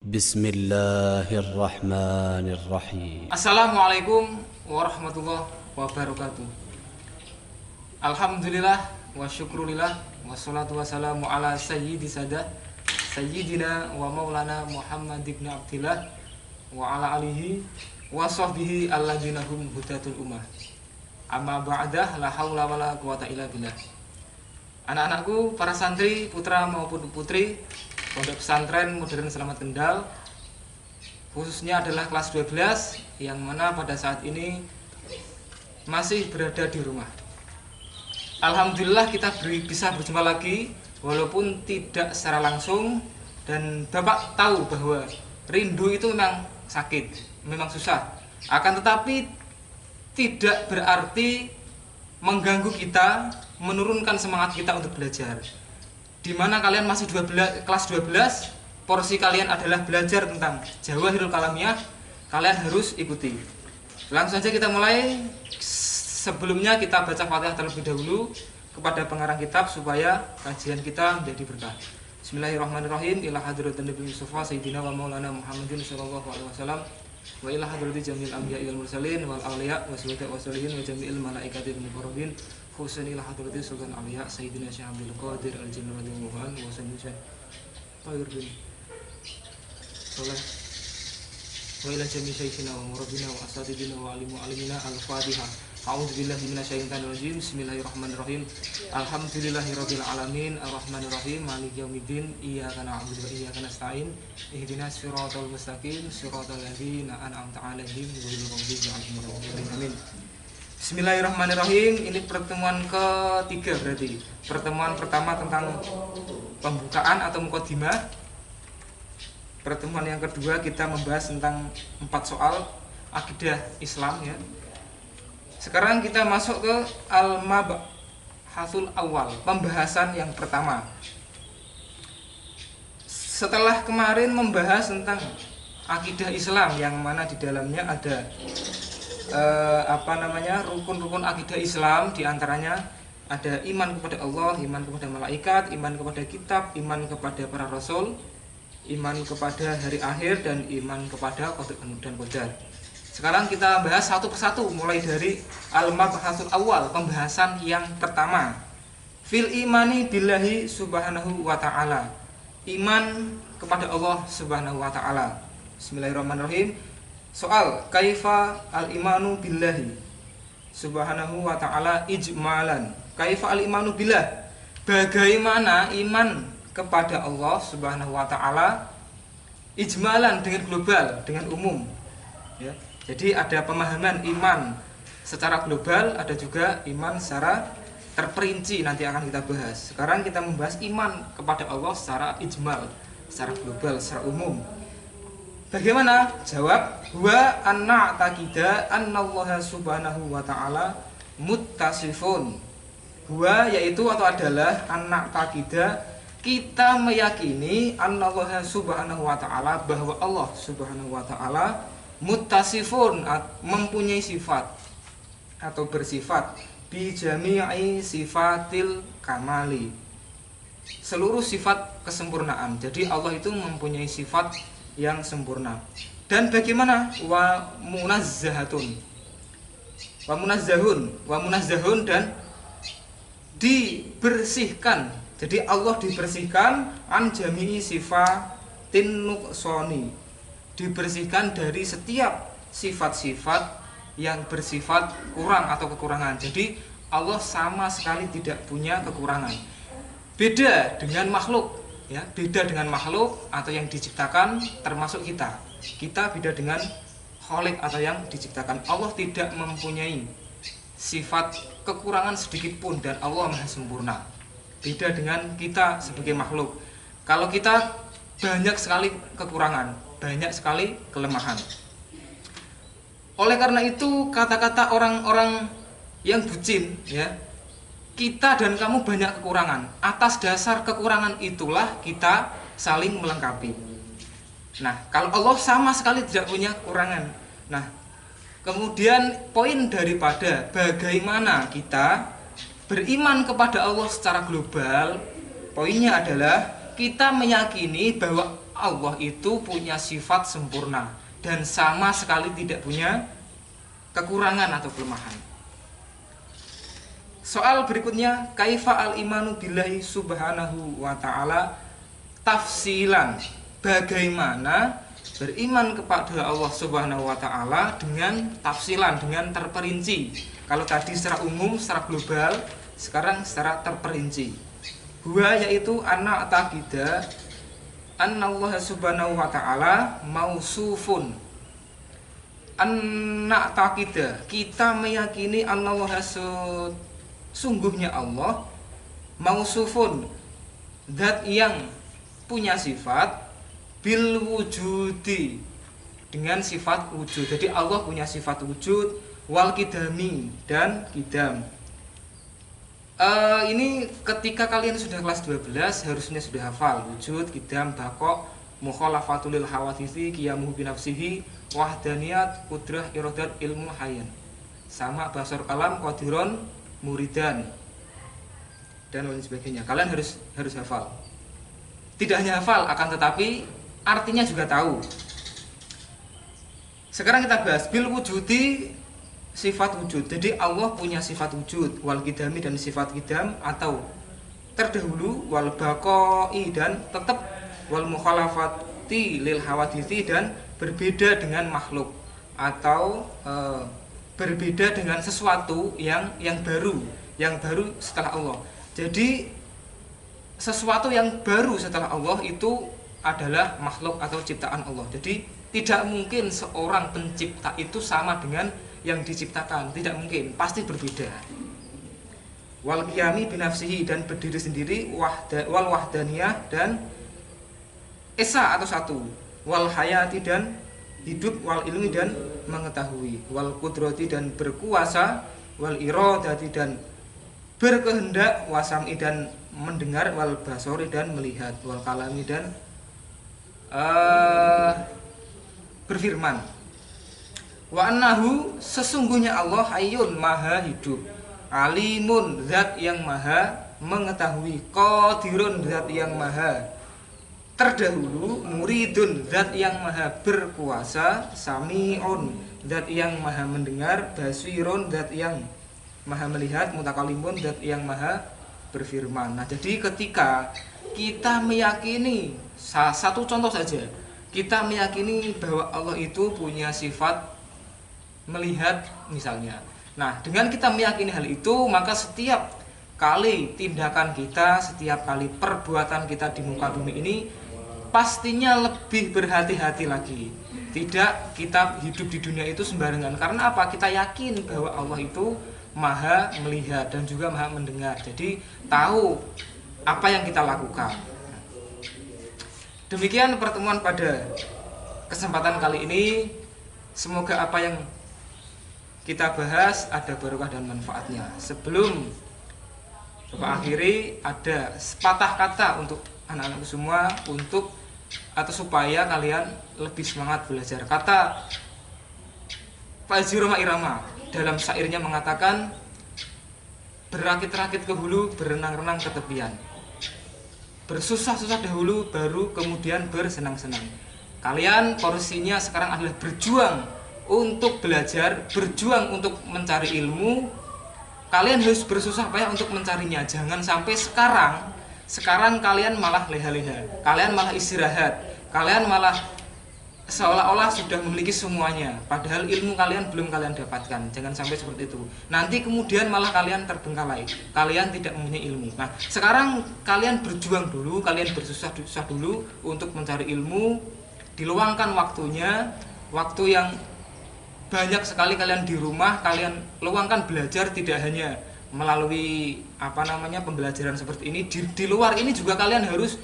Bismillahirrahmanirrahim. Assalamualaikum warahmatullahi wabarakatuh. Alhamdulillah wa syukrulillah wassalatu wassalamu ala sayyidina wa maulana Muhammad ibn Abdillah wa ala alihi wa sahbihi alladzina hum hudatul ummah. Amma ba'dah, la haula wala quwata illa billah. Anak-anakku, para santri, putra maupun putri Pondok Pesantren Modern Selamat Kendal, khususnya adalah kelas 12 yang mana pada saat ini masih berada di rumah. Alhamdulillah kita bisa berjumpa lagi walaupun tidak secara langsung, dan Bapak tahu bahwa rindu itu memang sakit, memang susah. Akan tetapi tidak berarti mengganggu kita, menurunkan semangat kita untuk belajar. Di mana kalian masih kelas 12, porsi kalian adalah belajar tentang Jawahirul Kalamiyah, kalian harus ikuti. Langsung saja kita mulai. Sebelumnya kita baca Fatihah terlebih dahulu kepada pengarang kitab supaya kajian kita menjadi berkah. Bismillahirrahmanirrahim. Ila hadratin Nabi Mustafa Sayyidina wa Maulana Muhammadin sallallahu alaihi wasallam wa ila hadrati jamil anbiya wal mursalin wal awliya wa syuhada wa sholihin wa jami'il malaikati wal muqarrabin khususan ila hadrati sultan awliya Sayyidina Syekh Abdul Qadir al-Jilani radhiyallahu anhu wa sayyidina Tahir bin Saleh wa ila jami' syekhina wa murabbina wa asatidina wa alimu alimina. Al-Fatihah. A'udzubillahi minasyaitonir rajim. Bismillahirrahmanirrahim. Alhamdulillahirabbil alamin, arrahmanirrahim, maliki yaumiddin, iyyaka na'budu wa iyyaka nasta'in, ihdinas siratal mustaqim, siratal ladzina an'amta 'alaihim ghairil maghdubi 'alaihim waladdallin. Amin. Bismillahirrahmanirrahim. Ini pertemuan ketiga berarti. Pertemuan pertama tentang pembukaan atau muqaddimah. Pertemuan yang kedua kita membahas tentang 4 soal akidah Islam ya. Sekarang kita masuk ke al-mabhasul awal, pembahasan yang pertama. Setelah kemarin membahas tentang akidah Islam yang mana di dalamnya ada rukun-rukun akidah Islam, diantaranya ada iman kepada Allah, iman kepada malaikat, iman kepada kitab, iman kepada para rasul, iman kepada hari akhir, dan iman kepada qada dan qadar. Sekarang kita bahas satu persatu, mulai dari al-mabhasul awal, pembahasan yang pertama. Fil imani billahi subhanahu wa ta'ala, iman kepada Allah subhanahu wa ta'ala. Bismillahirrahmanirrahim. Soal, kaifa al-imanu billahi subhanahu wa ta'ala ijmalan. Kaifa al-imanu billah, bagaimana iman kepada Allah subhanahu wa ta'ala ijmalan, dengan global, dengan umum ya. Jadi ada pemahaman iman secara global, ada juga iman secara terperinci, nanti akan kita bahas. Sekarang kita membahas iman kepada Allah secara ijmal, secara global, secara umum. Bagaimana? Jawab, wa anna taqida annallaha subhanahu wa ta'ala muttasifun. Wa yaitu atau adalah anna taqida, kita meyakini annallaha subhanahu wa ta'ala, bahwa Allah subhanahu wa ta'ala muttasifun, mempunyai sifat atau bersifat bi jami'i sifatil kamali, seluruh sifat kesempurnaan. Jadi Allah itu mempunyai sifat yang sempurna. Dan bagaimana? Wa munazzahun, dan dibersihkan. Jadi Allah dibersihkan an jami'i sifatin nuqsani, dibersihkan dari setiap sifat-sifat yang bersifat kurang atau kekurangan. Jadi Allah sama sekali tidak punya kekurangan. Beda dengan makhluk ya, beda dengan makhluk atau yang diciptakan, termasuk kita. Kita beda dengan khaliq atau yang diciptakan. Allah tidak mempunyai sifat kekurangan sedikit pun, dan Allah maha sempurna. Beda dengan kita sebagai makhluk. Kalau kita banyak sekali kekurangan, banyak sekali kelemahan. Oleh karena itu kata-kata orang-orang yang bucin ya, kita dan kamu banyak kekurangan. Atas dasar kekurangan itulah kita saling melengkapi. Nah, kalau Allah sama sekali tidak punya kekurangan. Nah, kemudian poin daripada bagaimana kita beriman kepada Allah secara global, poinnya adalah kita meyakini bahwa Allah itu punya sifat sempurna dan sama sekali tidak punya kekurangan atau kelemahan. Soal berikutnya, kaifa al-imanu billahi subhanahu wa ta'ala tafsilan. Bagaimana beriman kepada Allah subhanahu wa ta'ala dengan tafsilan, dengan terperinci. Kalau tadi secara umum, secara global, sekarang secara terperinci. Huwa yaitu anna taqida anna Allah subhanahu wa ta'ala mausufun. Anna taqida, kita meyakini anna Allah sungguhnya Allah mausufun, zat yang punya sifat bil wujudi, dengan sifat wujud. Jadi Allah punya sifat wujud, wal kidami, dan kidam. Ini ketika kalian sudah kelas 12 harusnya sudah hafal wujud, kidam, baqo, mukhalafatul hawaditsi, qiyamuhu binafsihi, wahdaniyat, qudrah, iradat, ilmu, hayyan. Sama basar kalam, qadiron, muridan, dan lain sebagainya. Kalian harus hafal. Tidak hanya hafal, akan tetapi artinya juga tahu. Sekarang kita bahas bil wujudi, sifat wujud. Jadi Allah punya sifat wujud, wal kidami, dan sifat kidam atau terdahulu, wal baqoi, dan tetap, wal mukhalafati lil hawaditsi, dan berbeda dengan makhluk atau berbeda dengan sesuatu yang baru setelah Allah. Jadi sesuatu yang baru setelah Allah itu adalah makhluk atau ciptaan Allah. Jadi tidak mungkin seorang pencipta itu sama dengan yang diciptakan, tidak mungkin, pasti berbeda. Wal qiyami binafsihi, dan berdiri sendiri, wal wahdaniyah, dan esa atau satu, wal hayati, dan hidup, wal ilmi, dan mengetahui, wal qudrati, dan berkuasa, wal iradati, dan berkehendak, wasami, dan mendengar, wal basori, dan melihat, wal kalami, dan berfirman. Wa annahu, sesungguhnya Allah hayyun, maha hidup, alimun, zat yang maha mengetahui, qadirun, zat yang maha terdahulu, muridun, zat yang maha berkuasa, sami'un, zat yang maha mendengar, basirun, zat yang maha melihat, mutakalimun, zat yang maha berfirman. Nah, jadi ketika kita meyakini, satu contoh saja, kita meyakini bahwa Allah itu punya sifat melihat misalnya. Nah, dengan kita meyakini hal itu, maka setiap kali tindakan kita, setiap kali perbuatan kita di muka bumi ini pastinya lebih berhati-hati lagi. Tidak kita hidup di dunia itu sembarangan. Karena apa? Kita yakin bahwa Allah itu maha melihat dan juga maha mendengar. Jadi tahu apa yang kita lakukan. Demikian pertemuan pada kesempatan kali ini. Semoga apa yang kita bahas ada barokah dan manfaatnya. Sebelum Bapak akhiri, ada sepatah kata untuk anak-anakku semua, untuk atau supaya kalian lebih semangat belajar. Kata Pak Haji Roma Irama dalam syairnya mengatakan, berakit-rakit ke hulu, berenang-renang ke tepian, bersusah-susah dahulu, baru kemudian bersenang-senang. Kalian porsinya sekarang adalah berjuang untuk belajar, berjuang untuk mencari ilmu. Kalian harus bersusah payah untuk mencarinya. Jangan sampai sekarang kalian malah leha-leha, kalian malah istirahat, kalian malah seolah-olah sudah memiliki semuanya, padahal ilmu kalian belum kalian dapatkan. Jangan sampai seperti itu. Nanti kemudian malah kalian terbengkalai, kalian tidak mempunyai ilmu. Nah, sekarang kalian berjuang dulu, kalian bersusah-susah dulu untuk mencari ilmu. Diluangkan waktunya, waktu yang banyak sekali kalian di rumah, kalian luangkan belajar, tidak hanya melalui pembelajaran seperti ini. Di luar ini juga kalian harus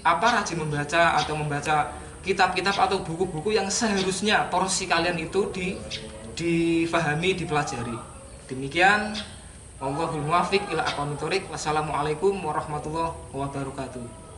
rajin membaca atau membaca kitab-kitab atau buku-buku yang seharusnya porsi kalian itu difahami, dipelajari. Demikian, wallahul muwaffiq ila aqwamit thoriq. Wassalamualaikum warahmatullahi wabarakatuh.